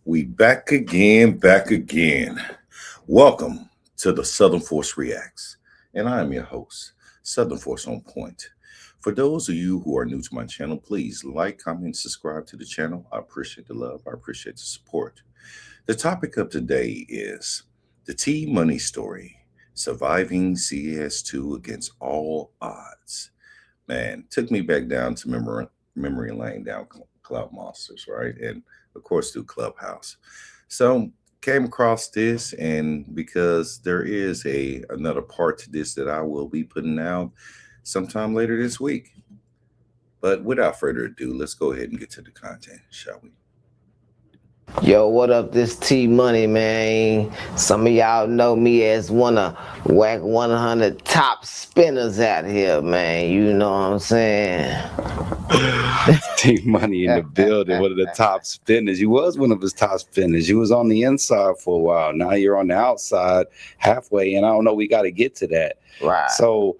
We back again, back again. Welcome to the Southern Force Reacts. And I am your host, Southern Force on Point. For those of you who are new to my channel, please like, comment, subscribe to the channel. I appreciate the love. I appreciate the support. The topic of today is the Tee Muney Story, surviving CS2 against all odds. Man, took me back down to memory lane down Cloud Monsters, right? And of course, through Clubhouse. So came across this, and because there is another part to this that I will be putting out sometime later this week. But without further ado, let's go ahead and get to the content, shall we? Yo, what up? This Tee Muney, man. Some of y'all know me as one of Whack 100 top spinners out here, man. You know what I'm saying? Tee Muney in the building, one of the top spinners. You was one of his top spinners. You was on the inside for a while. Now you're on the outside halfway, and I don't know, we got to get to that. Right. So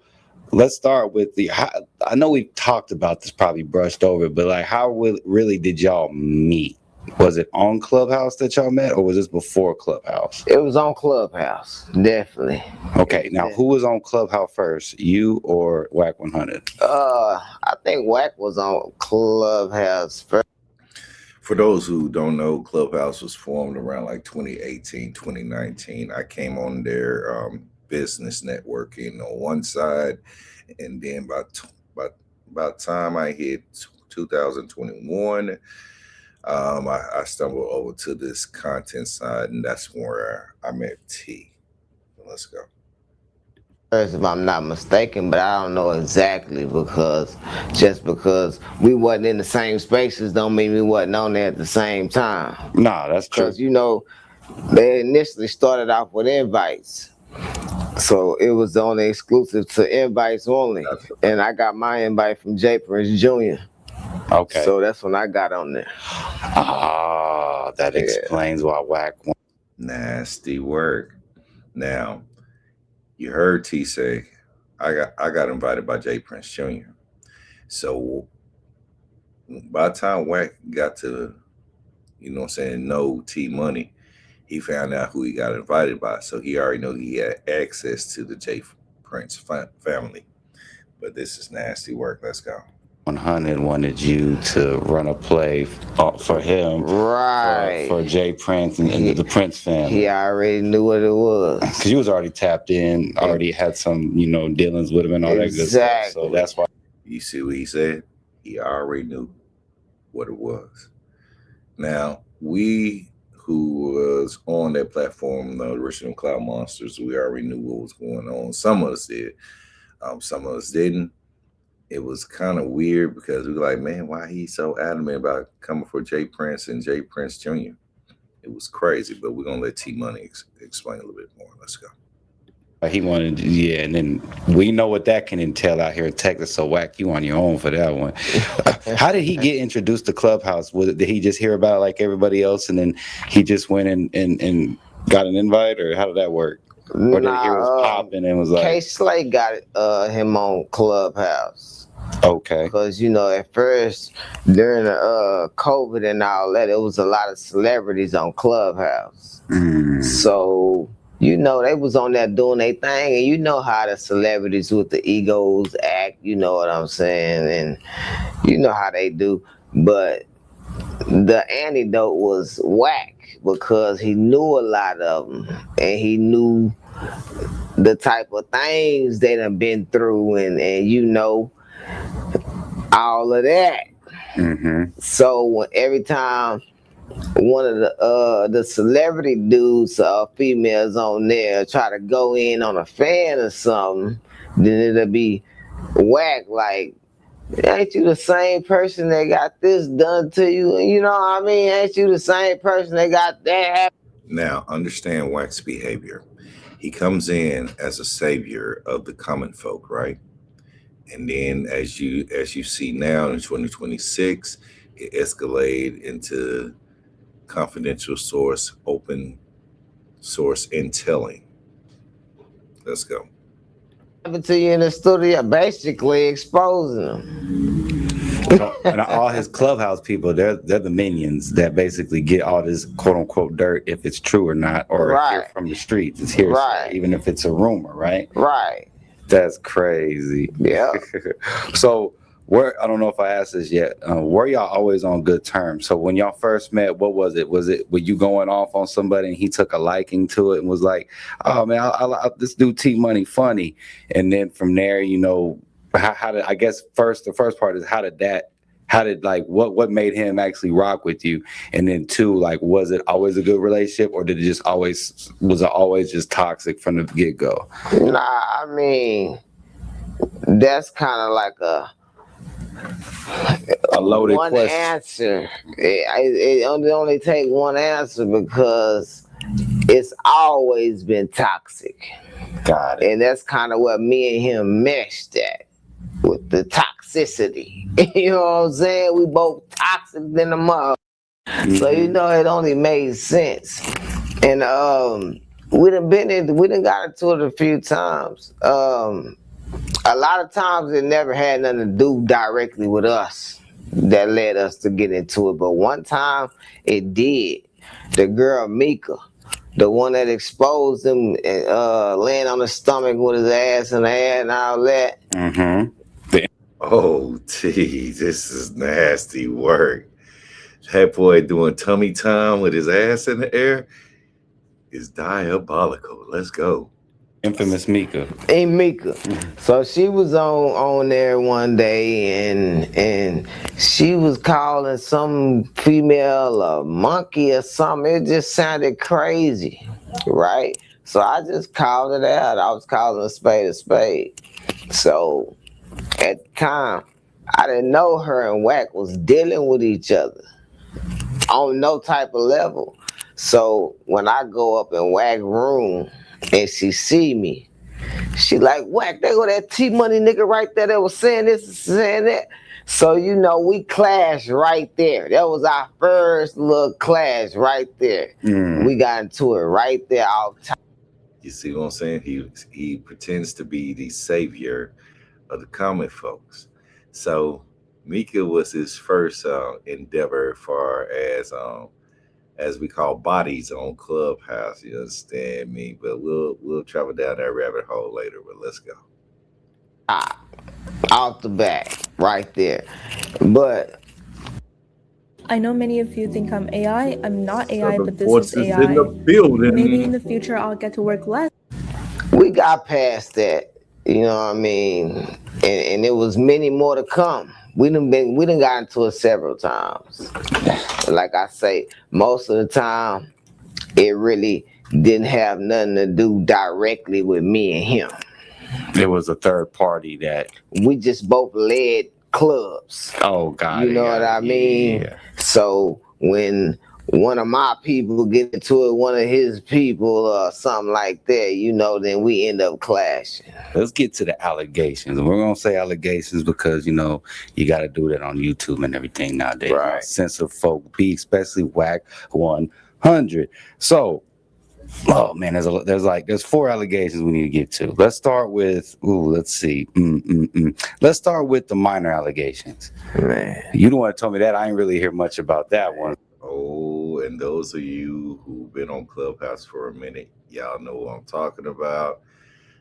let's start with I know we've talked about this, probably brushed over, but like, how really did y'all meet? Was it on Clubhouse that y'all met, or was this before Clubhouse? It was on Clubhouse, definitely. Okay, now who was on Clubhouse first, you or Whack 100? I think Whack was on Clubhouse first. For those who don't know, Clubhouse was formed around like 2018, 2019. I came on their business networking on one side, and then about time I hit 2021, I stumbled over to this content side, and that's where I met T. Let's go. First, if I'm not mistaken, but I don't know exactly, because just because we wasn't in the same spaces don't mean we wasn't on there at the same time. Nah, that's true. Because, you know, they initially started off with invites. So it was only exclusive to invites only. And I got my invite from J Prince Jr. Okay. So that's when I got on there. Ah, that explains why Whack won. Nasty work. Now, you heard T say, I got invited by J Prince Jr. So by the time Whack got to, know Tee Muney, he found out who he got invited by. So he already knew he had access to the J Prince family. But this is nasty work. Let's go. 100 wanted you to run a play for him, right? For J Prince and the Prince family. He already knew what it was, because you was already tapped in, already had some, dealings with him and all that good stuff. So that's why. You see what he said? He already knew what it was. Now, we who was on that platform, the original Cloud Monsters, we already knew what was going on. Some of us did. Some of us didn't. It was kind of weird because we were like, man, why he so adamant about coming for J Prince and J Prince Jr.? It was crazy, but we're going to let Tee Muney explain a little bit more. Let's go. He wanted, and then we know what that can entail out here in Texas, so Whack, you on your own for that one. How did he get introduced to Clubhouse? Did he just hear about it like everybody else, and then he just went and got an invite, or how did that work? Or did he hear it was popping and was like... K-Slay got him on Clubhouse. Okay. Because, at first, during the COVID and all that, it was a lot of celebrities on Clubhouse. So, they was on there doing their thing, and you know how the celebrities with the egos act, you know what I'm saying, and you know how they do. But the antidote was Whack, because he knew a lot of them, and he knew the type of things they done been through, and all of that. So every time one of the celebrity dudes or females on there try to go in on a fan or something, then it'll be Whack like, ain't you the same person that got this done to you? You know what I mean? Ain't you the same person that got that? Now, understand Whack's behavior. He comes in as a savior of the common folk, right? And then as you see now in 2026, it escalated into confidential source, open source intelling. Let's go. Happened to you in the studio, basically exposing them. So, and all his clubhouse people, they're the minions that basically get all this quote unquote dirt, if it's true or not, or hear Right. from the streets. It's hearsay, Right. even if it's a rumor, right? Right. That's crazy. Yeah. So, I don't know if I asked this yet. Were y'all always on good terms? So when y'all first met, what was it? Were you going off on somebody and he took a liking to it and was like, "Oh man, this dude Tee Muney funny," and then from there, how did, I guess the first part is how did like what made him actually rock with you, and then two, like, was it always a good relationship, or did it always just toxic from the get-go? Nah, I mean, that's kind of like a loaded one question. answer. It only take one answer because it's always been toxic. Got it. And that's kind of what me and him meshed at, with the toxicity. You know what I'm saying? We both toxic than the mother. So it only made sense. And we done got into it a few times. A lot of times it never had nothing to do directly with us that led us to get into it. But one time it did. The girl Mika, the one that exposed him laying on his stomach with his ass in the air and all that. Oh, T, this is nasty work. That boy doing tummy time with his ass in the air is diabolical. Let's go. Infamous Mika. Ain't Mika. So she was on there one day and she was calling some female a monkey or something. It just sounded crazy, right? So I just called it out. I was calling a spade. So at the time, I didn't know her and Wack was dealing with each other on no type of level. So when I go up in Wack room and she see me, she like, Wack, there go that Tee Muney nigga right there that was saying this and saying that. So we clashed right there. That was our first little clash right there. We got into it right there all the time. You see what I'm saying? He pretends to be the savior of the common folks. So Mika was his first endeavor as we call bodies on Clubhouse. You understand me? But we'll travel down that rabbit hole later. But let's go. Off the back, right there. But I know many of you think I'm AI. I'm not AI, Southern but this Forces is AI. in the building. Maybe in the future I'll get to work less. we got past that, you know what I mean? And it was many more to come. We done got into it several times. Like I say, most of the time, it really didn't have nothing to do directly with me and him. There was a third party that we just both led clubs. Oh God, you know what I mean? Yeah. So when one of my people get into it, one of his people or something like that, then we end up clashing. Let's get to the allegations. And we're gonna say allegations because you got to do that on YouTube and everything nowadays. Right. Censor folk be, especially Wack 100. So, oh man, there's 4 allegations we need to get to. Let's start with let's see. Let's start with the minor allegations. Man, you don't want to tell me that. I ain't really hear much about that one. Oh, and those of you who've been on Clubhouse for a minute, y'all know what I'm talking about.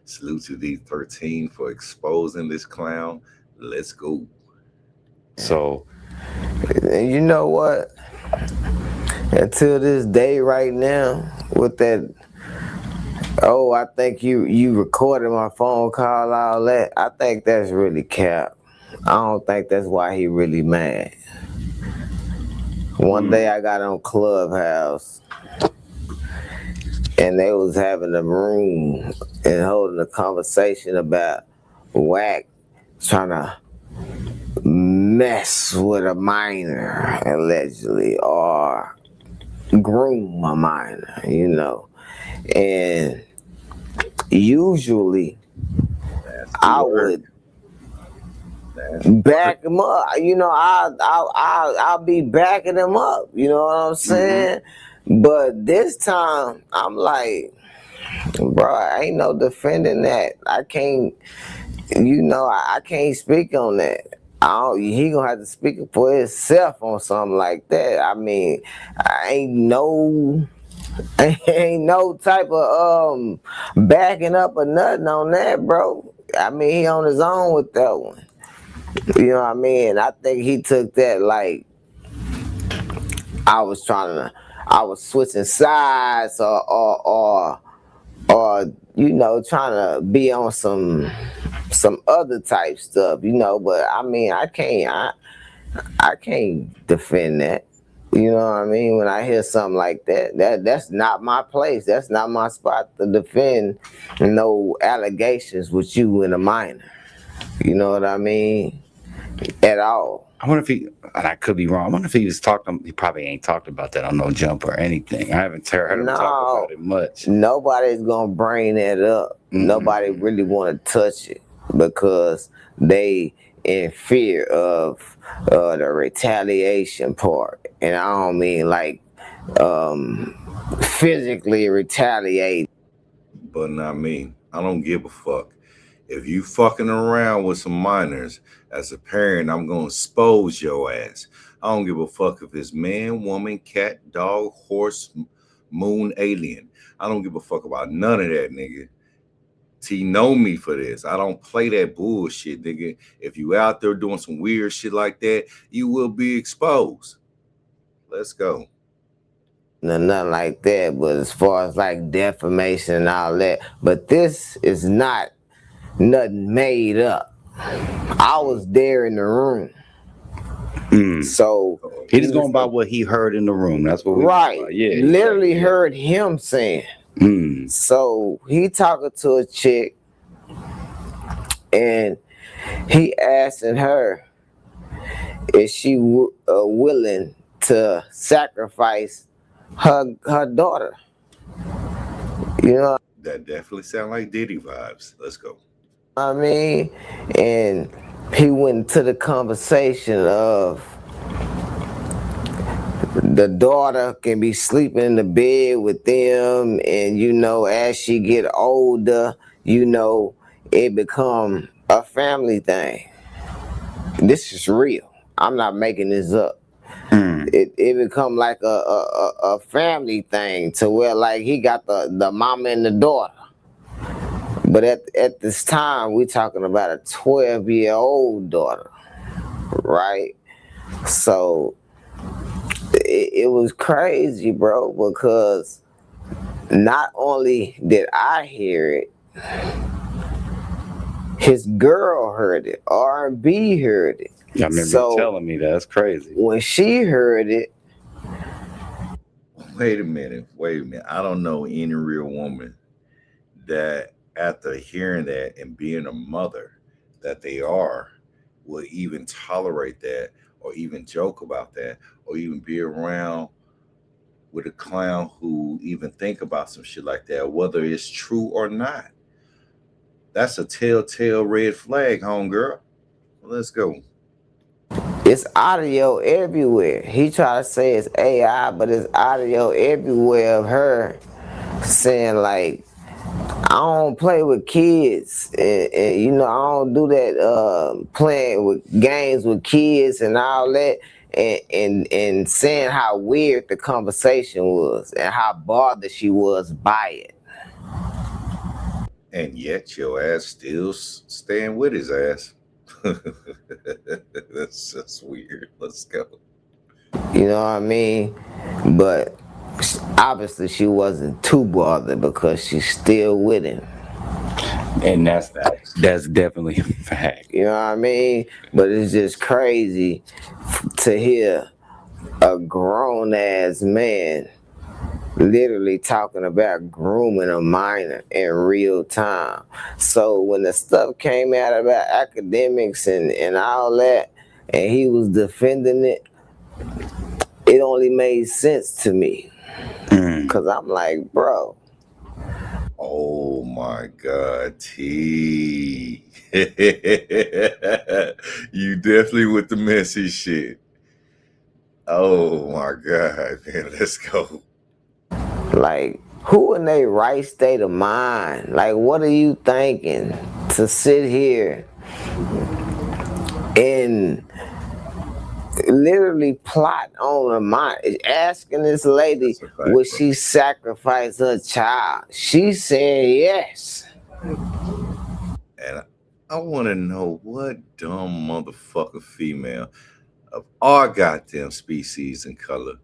Salute to D13 for exposing this clown. Let's go. So, you know what? Until this day right now, with that, I think you recorded my phone call, all that, I think that's really cap. I don't think that's why he really mad. One day I got on Clubhouse and they was having a room and holding a conversation about Wack trying to mess with a minor, allegedly, or groom a minor, and usually I would back him up. I'll be backing him up. You know what I'm saying? But this time, I'm like, bro, ain't no defending that. I can't, I can't speak on that. He gonna have to speak for himself on something like that. I mean, I ain't no type of backing up or nothing on that, bro. I mean, he on his own with that one. You know what I mean? I think he took that like I was switching sides or you know, trying to be on some other type stuff, you know. But I mean, I can't defend that. You know what I mean? When I hear something like that's not my place. That's not my spot to defend no allegations with you and a minor. You know what I mean? At all. I wonder if he, and I could be wrong, I wonder if he was talking, he probably ain't talked about that on No Jump or anything. I haven't heard him talk about it much. Nobody's gonna bring that up. Nobody really want to touch it because they in fear of the retaliation part. And I don't mean like physically retaliate. But not me. I don't give a fuck. If you fucking around with some minors, as a parent, I'm gonna expose your ass. I don't give a fuck if it's man, woman, cat, dog, horse, moon, alien. I don't give a fuck about none of that, nigga. T know me for this. I don't play that bullshit, nigga. If you out there doing some weird shit like that, you will be exposed. Let's go. No, nothing like that. But as far as like defamation and all that, but this is not nothing made up. I was there in the room. So he just going by what he heard in the room. That's what we right. Yeah, literally heard him saying. So he talking to a chick, and he asking her, is she willing to sacrifice her daughter? You know, that definitely sound like Diddy vibes. Let's go. I mean, and he went into the conversation of the daughter can be sleeping in the bed with them, and you know, as she get older, you know, it become a family thing. This is real. I'm not making this up. It become like a family thing to where like he got the mama and the daughter. But at this time, we're talking about a 12-year-old daughter, right? So it was crazy, bro, because not only did I hear it, his girl heard it, R&B heard it. I remember you telling me that. That's crazy. When she heard it, Wait a minute. I don't know any real woman that after hearing that and being a mother that they are will even tolerate that or even joke about that or even be around with a clown who even think about some shit like that, whether it's true or not. That's a telltale red flag, homegirl. Let's go. it's audio everywhere. He tried to say it's AI, but it's audio everywhere of her saying like, I don't play with kids, and you know, I don't do that playing with games with kids and all that, and saying how weird the conversation was and how bothered she was by it. And yet your ass still staying with his ass. That's just weird. Let's go. You know what I mean? But obviously she wasn't too bothered because she's still with him. And that's definitely a fact. You know what I mean? But it's just crazy to hear a grown ass man literally talking about grooming a minor in real time. So when the stuff came out about academics and all that, and he was defending it, it only made sense to me. Because I'm like, bro. Oh my God, T. You definitely with the messy shit. Oh my God, man. Let's go. Like, who in their right state of mind? Like, what are you thinking to sit here and literally plot on her mind, asking this lady, That's a fact, would bro. she sacrifice her child? She said yes. And I want to know what dumb motherfucker female of our goddamn species and color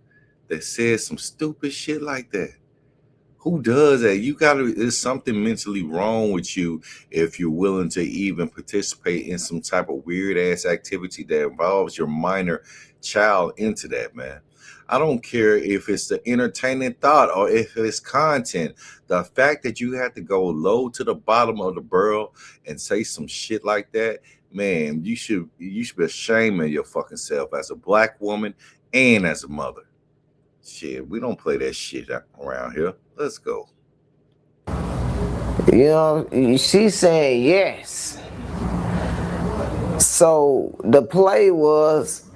that says some stupid shit like that. Who does that? There's something mentally wrong with you if you're willing to even participate in some type of weird ass activity that involves your minor child into that, man. I don't care if it's the entertaining thought or if it's content. The fact that you have to go low to the bottom of the barrel and say some shit like that, man, you should be ashamed of your fucking self as a black woman and as a mother. Shit, we don't play that shit around here. Let's go. You know, she said yes. So the play was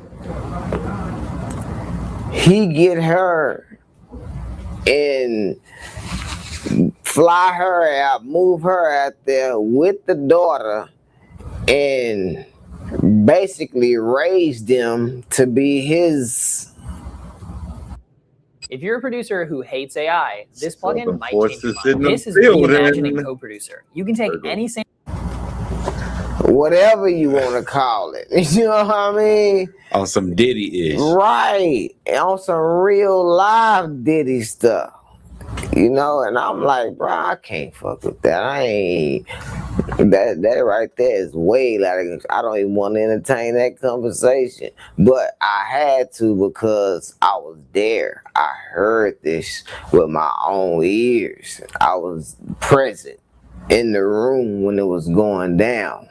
he get her and fly her out, move her out there with the daughter, and basically raise them to be his. If you're a producer who hates AI, this plugin Southern might change Forces your in mind. the This is building. reimagining co-producer. You can take any sample. Whatever you want to call it. You know what I mean? On some Diddy-ish. Right. On some real live Diddy stuff. You know, and I'm like, bro, I can't fuck with that. I ain't. That right there is way like, I don't even want to entertain that conversation. But I had to because I was there. I heard this with my own ears. I was present in the room when it was going down.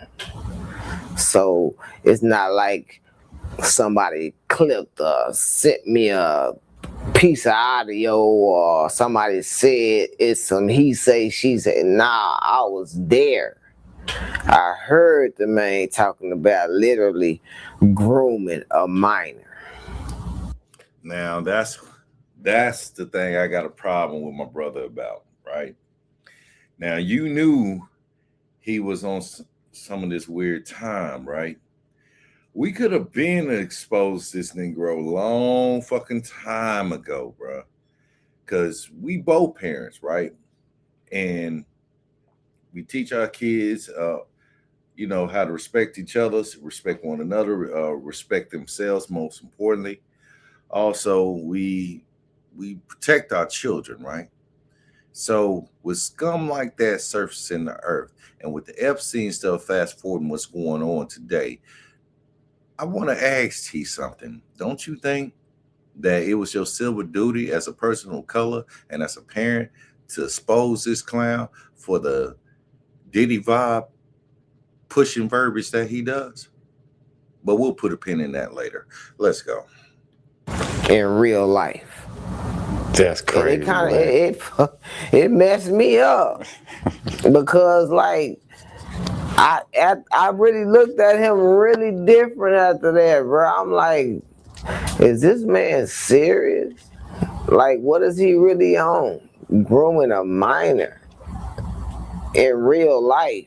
So it's not like somebody clipped or sent me a piece of audio or somebody said it's some he say, she say. Nah, I was there. I heard the man talking about literally grooming a minor. Now that's the thing I got a problem with my brother about, right? Now you knew he was on some of this weird time, right? We could have been exposed this Negro long fucking time ago, bro. Because we both parents, right? And we teach our kids, how to respect each other, respect one another, respect themselves, most importantly. Also, we protect our children, right? So with scum like that surfacing the earth, and with the Epstein stuff, fast forwarding what's going on today, I want to ask T something. Don't you think that it was your civil duty as a person of color and as a parent to expose this clown for the Diddy vibe pushing verbiage that he does? But we'll put a pin in that later. Let's go. In real life. That's crazy. And it kind of it messed me up because like I really looked at him really different after that, bro. I'm like, is this man serious? Like, what is he really on? Grooming a minor in real life.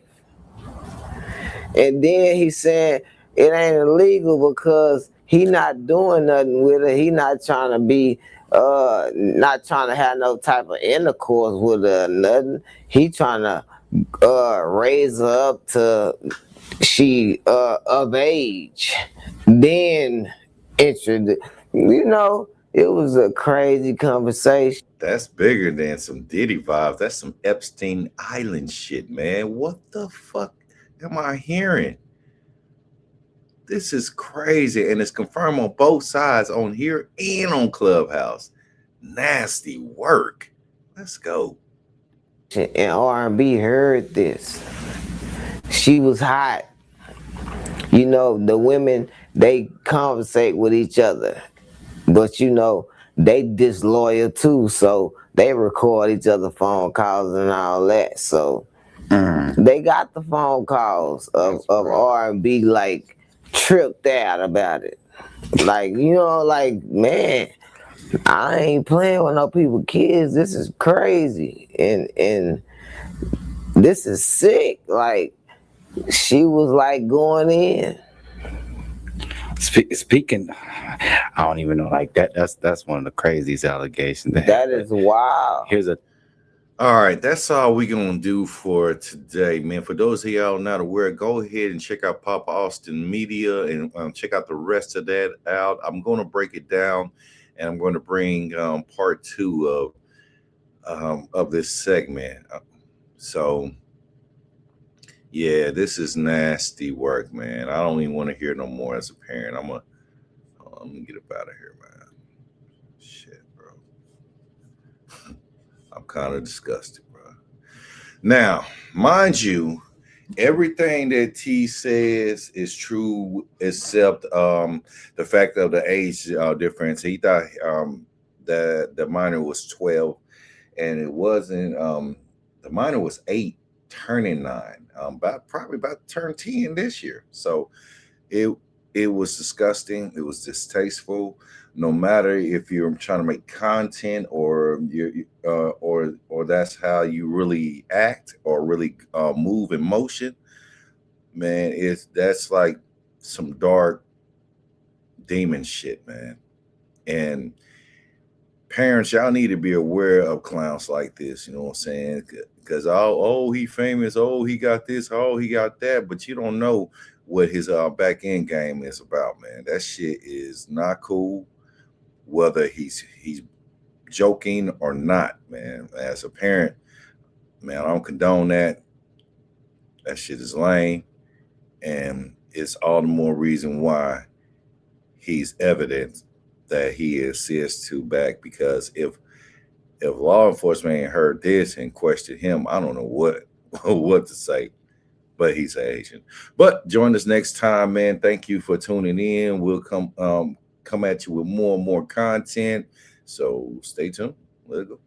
And then he said it ain't illegal because he not doing nothing with her. He not trying to be not trying to have no type of intercourse with her or nothing. He trying to raise her up to she of age. Then introduce, it was a crazy conversation. That's bigger than some Diddy vibes. That's some Epstein Island shit, man. What the fuck am I hearing? This is crazy, and it's confirmed on both sides, on here and on Clubhouse. Nasty work. Let's go. And R&B heard this. She was hot. You know, the women, they conversate with each other. But, they disloyal too. So they record each other phone calls and all that. So they got the phone calls of R&B, like, tripped out about it. Like, man, I ain't playing with no people kids. This is crazy. And this is sick. Like, she was like going in. Speaking, I don't even know. Like that. That's one of the craziest allegations. That is wild. Here's a. All right, that's all we're gonna do for today, man. For those of y'all not aware, go ahead and check out Papa Austin Media and check out the rest of that out. I'm gonna break it down, and I'm going to bring part 2 of this segment. So, yeah, this is nasty work, man. I don't even want to hear no more as a parent. I'm gonna get up out of here, man. Shit, bro. I'm kind of disgusted, bro. Now, mind you, everything that T says is true except the fact of the age difference. He thought that the minor was 12, and it wasn't. The minor was 8, turning 9. Probably about to turn 10 this year. So it was disgusting. It was distasteful. No matter if you're trying to make content or you or that's how you really act or really move in motion, man, that's like some dark demon shit, man. And parents, y'all need to be aware of clowns like this. You know what I'm saying? Because oh, he famous. Oh, he got this. Oh, he got that. But you don't know what his back end game is about, man. That shit is not cool. Whether he's joking or not, man. As a parent, man, I don't condone that. That shit is lame, and it's all the more reason why he's evident that he is CS2 back. Because if law enforcement ain't heard this and questioned him, I don't know what to say. But he's an Asian. But join us next time, man. Thank you for tuning in. We'll come at you with more and more content. So stay tuned. Let it go.